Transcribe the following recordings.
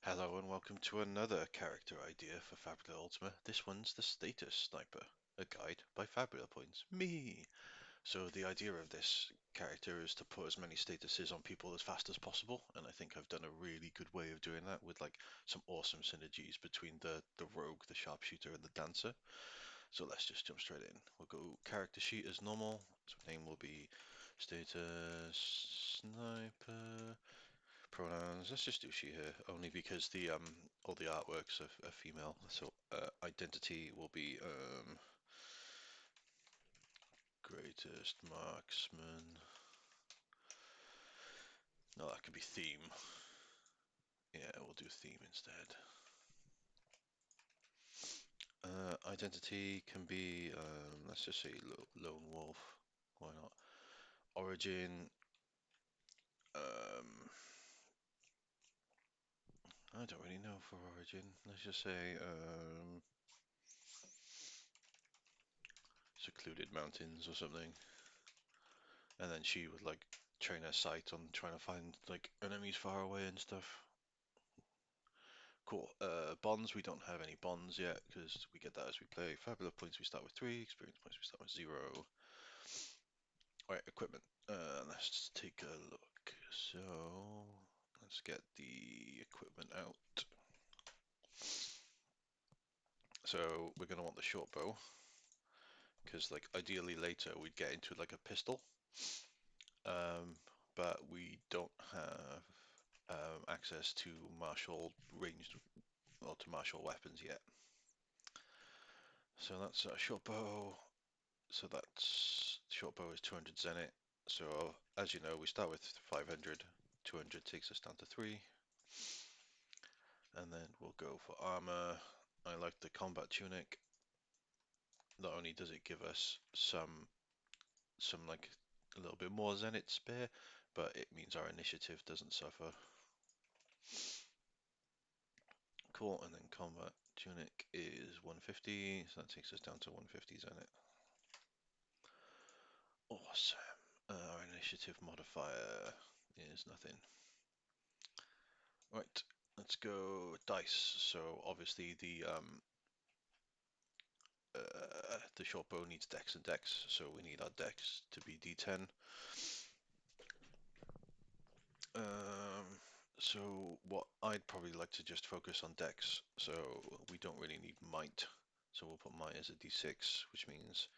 Hello and welcome to another character idea for Fabula Ultima. This one's the Status Sniper, a guide by Fabula Points. Me! So the idea of this character is to put as many statuses on people as fast as possible, and I think I've done a really good way of doing that with like some awesome synergies between the rogue, the sharpshooter, and the dancer. So let's just jump straight in. We'll go character sheet as normal. So name will be Status Sniper. Pronouns, let's just do she her, only because the all the artworks are female. So identity will be greatest marksman. No, that could be theme. Yeah, we'll do theme instead. Identity can be let's just say lone wolf. Why not? Origin. Um, I don't really know for origin. Let's just say secluded mountains or something. And then she would like train her sight on trying to find like enemies far away and stuff. Cool. Bonds, we don't have any bonds yet because we get that as we play. Fabulous points, we start with 3. Experience points, we start with 0. Alright, equipment. Let's take a look. So, let's get the equipment out. So, we're going to want the short bow because like ideally later we'd get into like a pistol. Um, but we don't have access to martial ranged or to martial weapons yet. So that's a short bow. So that's short bow is 200 zenith. So as you know, we start with 500. 200 takes us down to 3. And then we'll go for armor. I like the combat tunic. Not only does it give us some like a little bit more zenith spare, but it means our initiative doesn't suffer. Cool, and then combat tunic is 150, so that takes us down to 150 zenith. Awesome. Our initiative modifier is nothing. Right, let's go dice. So obviously the short bow needs dex and dex, so we need our dex to be d10. So what I'd probably like to just focus on dex, so we don't really need might. So we'll put might as a d6, which means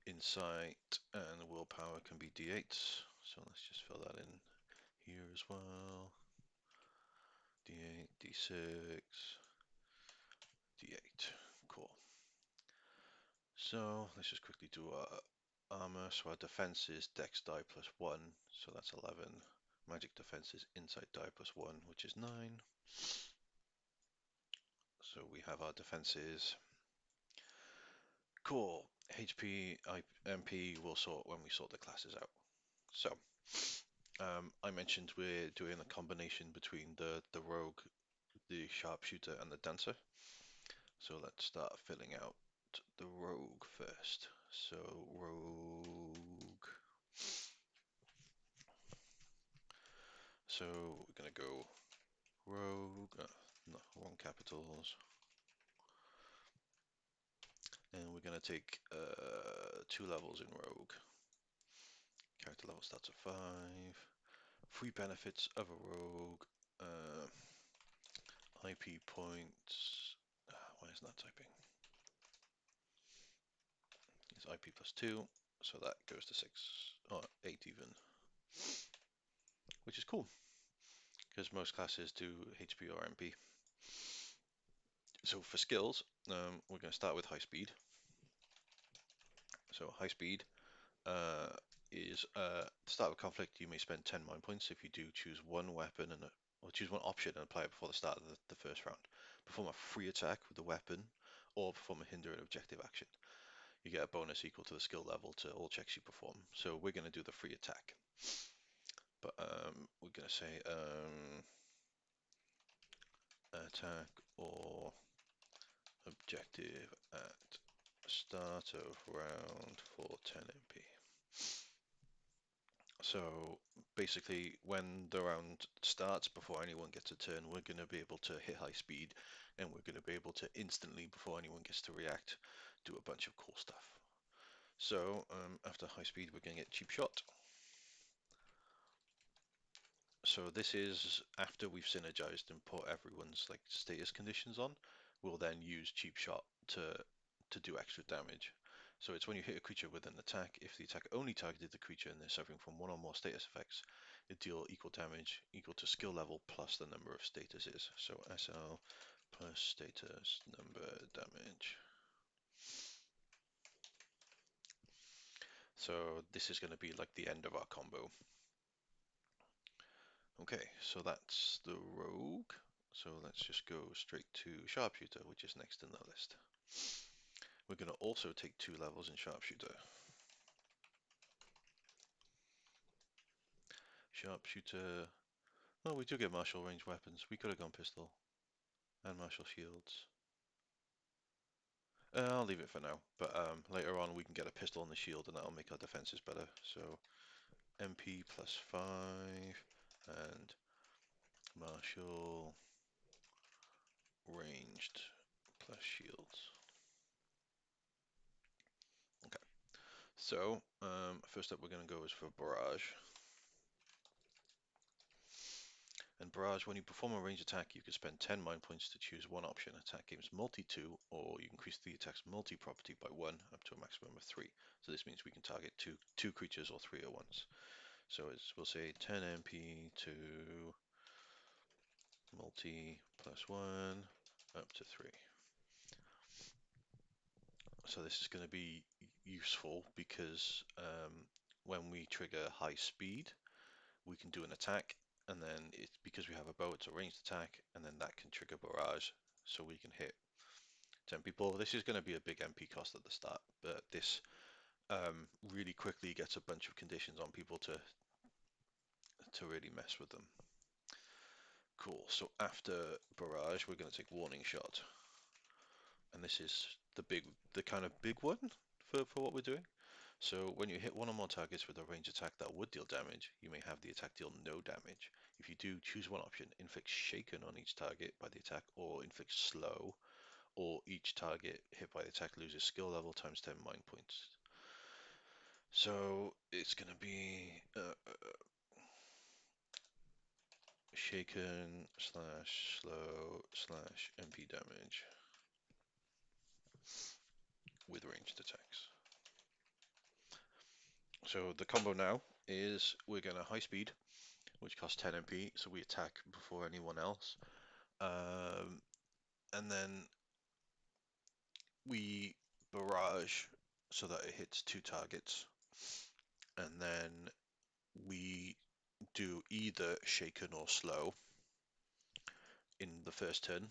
insight and willpower can be d8s. So let's just fill that in here as well. D8, D6, D8. Cool. So let's just quickly do our armor. So our defense is dex die plus 1, so that's 11. Magic defense is insight die plus 1, which is 9. So we have our defenses. Cool. HP, MP will sort when we sort the classes out. So I mentioned we're doing a combination between the rogue, the sharpshooter, and the dancer. So let's start filling out the rogue first. So rogue. So we're gonna go rogue. No, wrong capitals. And we're gonna take 2 levels in rogue. Character level starts at 5. Free benefits of a rogue. IP points. Why is not typing? It's IP plus 2, so that goes to 6 or 8 even, which is cool because most classes do HP or MP. So for skills, we're going to start with high speed. So high speed is to start with conflict. You may spend 10 mind points if you do choose one weapon or choose one option and apply it before the start of the first round. Perform a free attack with the weapon, or perform a hinder and objective action. You get a bonus equal to the skill level to all checks you perform. So we're going to do the free attack. But we're going to say attack or objective at start of round for 10 MP. So basically, when the round starts, before anyone gets a turn, we're going to be able to hit high speed, and we're going to be able to instantly, before anyone gets to react, do a bunch of cool stuff. So after high speed, we're going to get cheap shot. So this is after we've synergized and put everyone's like status conditions on. We'll then use cheap shot to do extra damage. So it's when you hit a creature with an attack, if the attack only targeted the creature and they're suffering from one or more status effects, it deal equal damage equal to skill level plus the number of statuses. So SL plus status number damage. So this is going to be like the end of our combo. Okay, so that's the rogue. So let's just go straight to Sharpshooter, which is next in the list. We're going to also take 2 levels in Sharpshooter. Sharpshooter. Oh, we do get martial range weapons. We could have gone pistol and martial shields. I'll leave it for now, but later on we can get a pistol and the shield, and that'll make our defenses better. So MP plus 5 and martial ranged plus shields. Okay. So, first up we're going to go is for Barrage. And Barrage, when you perform a range attack, you can spend 10 mind points to choose one option. Attack gains multi-2, or you increase the attack's multi-property by 1 up to a maximum of 3. So this means we can target two creatures or 3 at once. So we'll say 10 MP to multi plus 1 up to 3. So this is going to be useful because when we trigger high speed, we can do an attack, and then it's because we have a bow, it's a ranged attack, and then that can trigger barrage, so we can hit 10 people. This is going to be a big MP cost at the start, but this really quickly gets a bunch of conditions on people to really mess with them. Cool. So after barrage, we're going to take warning shot, and this is the kind of big one for what we're doing. So when you hit one or more targets with a range attack that would deal damage, you may have the attack deal no damage. If you do, choose one option: inflict shaken on each target by the attack, or inflict slow, or each target hit by the attack loses skill level times 10 mind points. So it's going to be shaken slash slow slash MP damage with ranged attacks. So the combo now is we're going to high speed, which costs 10 MP, so we attack before anyone else. And then we barrage so that it hits 2 targets. And then we do either shaken or slow in the first turn.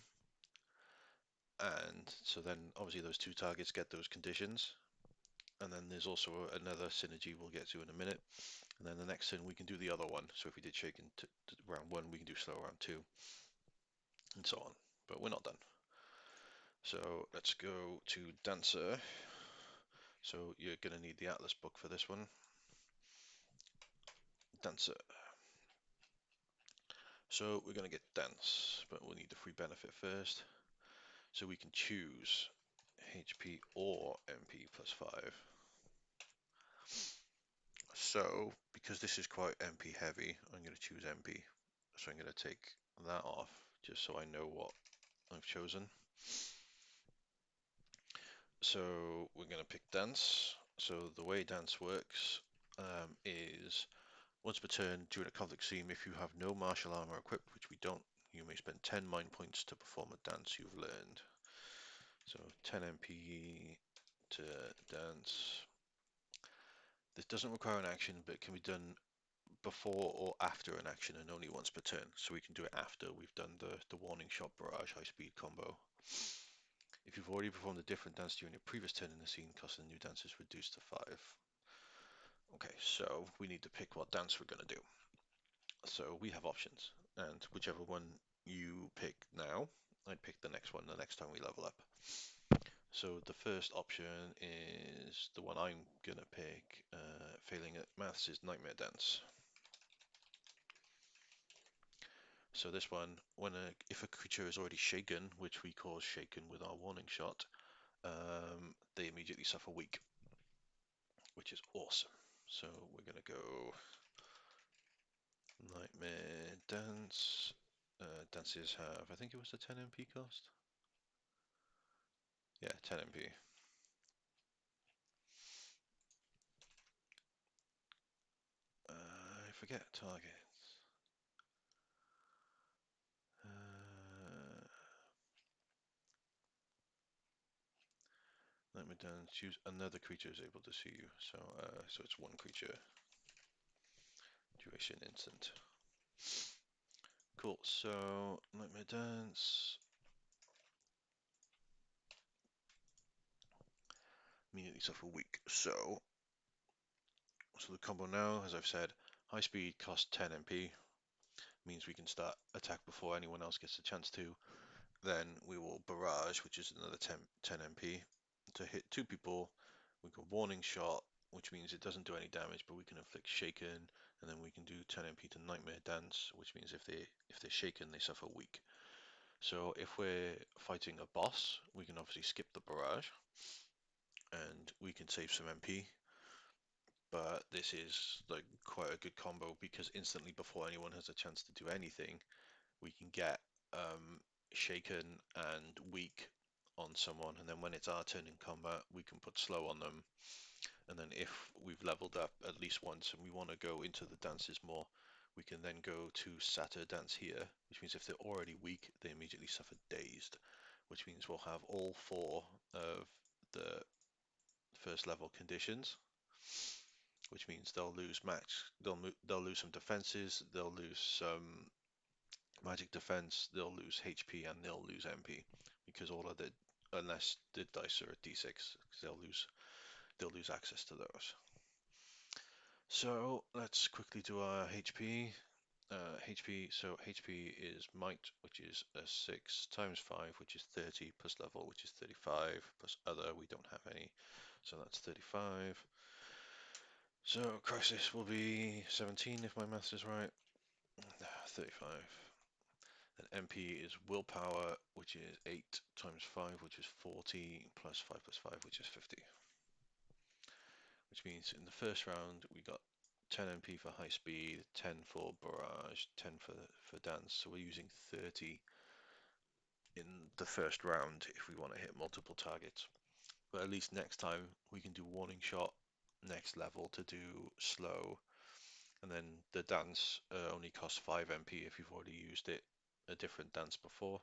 And so then obviously those 2 targets get those conditions. And then there's also another synergy we'll get to in a minute. And then the next turn we can do the other one. So if we did shaken to round 1, we can do slow round 2, and so on. But we're not done. So let's go to Dancer. So you're going to need the Atlas book for this one. Dancer. So we're going to get Dance, but we'll need the free benefit first. So we can choose HP or MP plus 5. So because this is quite MP heavy, I'm going to choose MP. So I'm going to take that off just so I know what I've chosen. So we're going to pick Dance. So the way Dance works is once per turn during a conflict scene, if you have no martial armor equipped, which we don't, you may spend 10 mind points to perform a dance you've learned. So 10 MP to dance. This doesn't require an action, but it can be done before or after an action and only once per turn. So we can do it after we've done the warning shot barrage high speed combo. If you've already performed a different dance during your previous turn in the scene, cost of the new dance is reduced to 5. Okay, so we need to pick what dance we're going to do. So we have options, and whichever one you pick now, I'd pick the next one the next time we level up. So the first option is the one I'm gonna pick. Failing at maths is Nightmare Dance. So this one, if a creature is already shaken, which we cause shaken with our warning shot, they immediately suffer weak, which is awesome. So we're gonna go Nightmare Dance. Dances have, I think it was a 10 MP cost. Yeah, 10 MP. I forget targets. Nightmare Dance. Choose another creature is able to see you. So it's one creature. Duration instant. Cool. So Nightmare Dance. Immediately suffer weak. So the combo now, as I've said, high speed costs 10 MP, means we can start attack before anyone else gets a chance to. Then we will barrage, which is another 10 MP, to hit two people. We can warning shot, which means it doesn't do any damage, but we can inflict shaken, and then we can do 10 MP to Nightmare Dance, which means if they're shaken, they suffer weak. So if we're fighting a boss, we can obviously skip the barrage, and we can save some MP. But this is like quite a good combo because instantly before anyone has a chance to do anything, we can get shaken and weak on someone, and then when it's our turn in combat, we can put slow on them. And then if we've leveled up at least once and we want to go into the dances more, we can then go to Satyr Dance here, which means if they're already weak, they immediately suffer dazed, which means we'll have all four of the first level conditions, which means they'll lose max, they'll lose some defenses, they'll lose some magic defense, they'll lose HP, and they'll lose MP because all of the unless the dice are at D6, because they'll lose access to those. So let's quickly do our HP. So HP is might, which is a 6 times 5, which is 30, plus level, which is 35, plus other, we don't have any, so that's 35. So crisis will be 17 if my maths is right. 35. Then MP is willpower, which is 8 times 5, which is 40, plus 5 plus 5, which is 50. Which means in the first round we got 10 MP for high speed, 10 for barrage, 10 for dance. So we're using 30 in the first round if we want to hit multiple targets. But at least next time we can do warning shot next level to do slow, and then the dance only costs 5 MP if you've already used it a different dance before.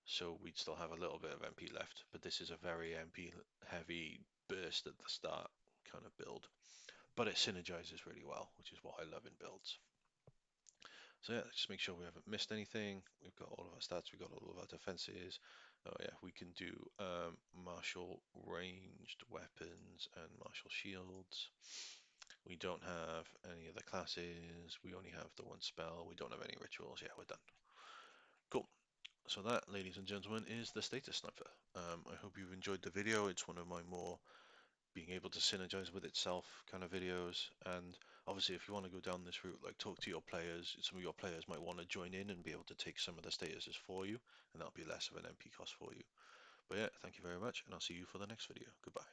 So we'd still have a little bit of MP left, but this is a very MP heavy burst at the start kind of build. But it synergizes really well, which is what I love in builds. So yeah, just make sure we haven't missed anything. We've got all of our stats, we've got all of our defenses. Oh yeah, we can do martial ranged weapons and martial shields. We don't have any of the classes. We only have the one spell. We don't have any rituals. Yeah, we're done. Cool. So that, ladies and gentlemen, is the status sniper. I hope you've enjoyed the video. It's one of my more being able to synergize with itself kind of videos. And obviously, if you want to go down this route, like talk to your players, some of your players might want to join in and be able to take some of the statuses for you, and that'll be less of an MP cost for you. But yeah, thank you very much, and I'll see you for the next video. Goodbye.